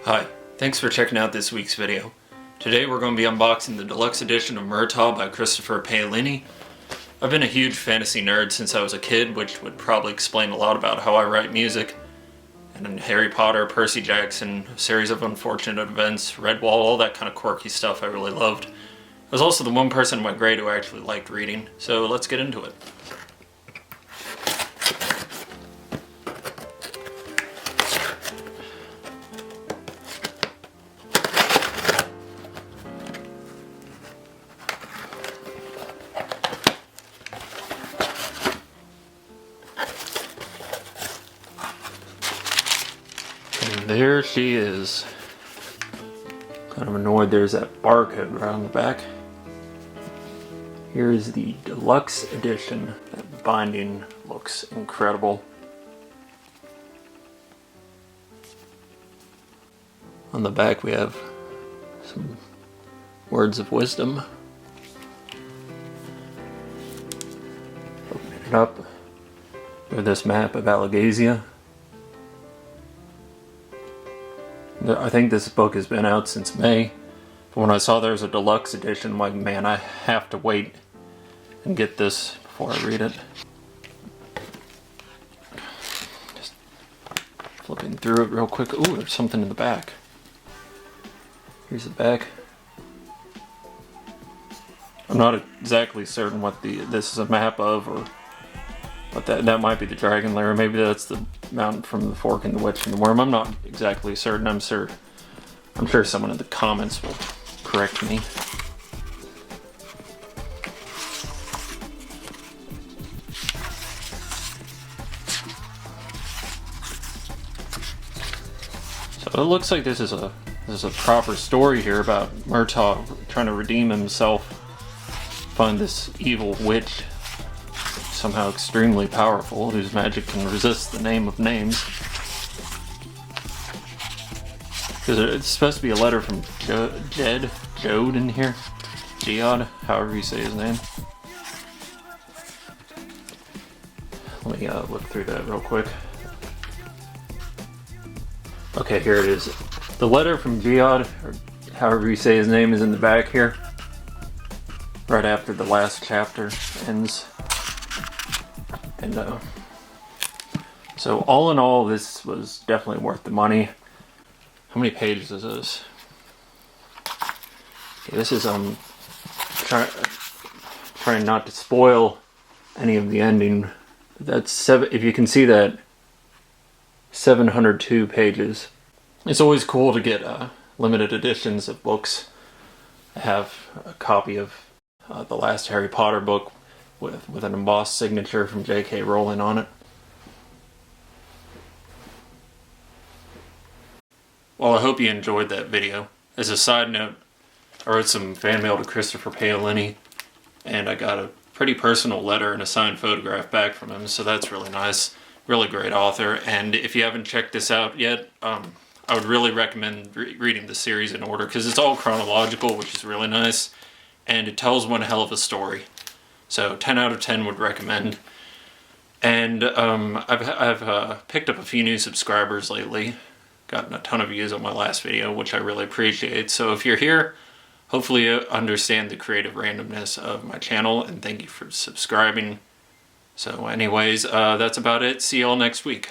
Hi, thanks for checking out this week's video. Today we're going to be unboxing the deluxe edition of MURTAGH by Christopher Paolini. I've been a huge fantasy nerd since I was a kid, which would probably explain a lot about how I write music. And in Harry Potter, Percy Jackson, a series of unfortunate events, Redwall, all that kind of quirky stuff I really loved. I was also the one person in my grade who actually liked reading, so let's get into it. And there she is. Kind of annoyed there's that barcode right on the back. Here is the deluxe edition. That binding looks incredible. On the back we have some words of wisdom. Open it up with this map of Alagasia. I think this book has been out since May, but when I saw there was a deluxe edition, I'm like, man, I have to wait and get this before I read it. Just flipping through it real quick. Ooh, there's something in the back. Here's the back. I'm not exactly certain what this is a map of, or what that might be the dragon lair. Maybe that's the mountain from the Fork and the Witch and the Worm. I'm not exactly certain. I'm sure someone in the comments will correct me. So it looks like this is a proper story here about MURTAGH trying to redeem himself, find this evil witch, somehow extremely powerful, whose magic can resist the name of names. Because it's supposed to be a letter from Jode in here. Geod, however you say his name. Let me look through that real quick. Okay, here it is. The letter from Geod, or however you say his name, is in the back here. Right after the last chapter ends. And so all in all, this was definitely worth the money. How many pages is this? Okay, this is trying not to spoil any of the ending. That's if you can see that, 702 pages. It's always cool to get limited editions of books. I have a copy of the last Harry Potter book with an embossed signature from J.K. Rowling on it. Well, I hope you enjoyed that video. As a side note, I wrote some fan mail to Christopher Paolini, and I got a pretty personal letter and a signed photograph back from him, so that's really nice. Really great author, and if you haven't checked this out yet, I would really recommend reading the series in order, because it's all chronological, which is really nice, and it tells one hell of a story. So 10 out of 10 would recommend. And I've picked up a few new subscribers lately. Gotten a ton of views on my last video, which I really appreciate. So if you're here, hopefully you understand the creative randomness of my channel, and thank you for subscribing. So anyways, that's about it. See y'all next week.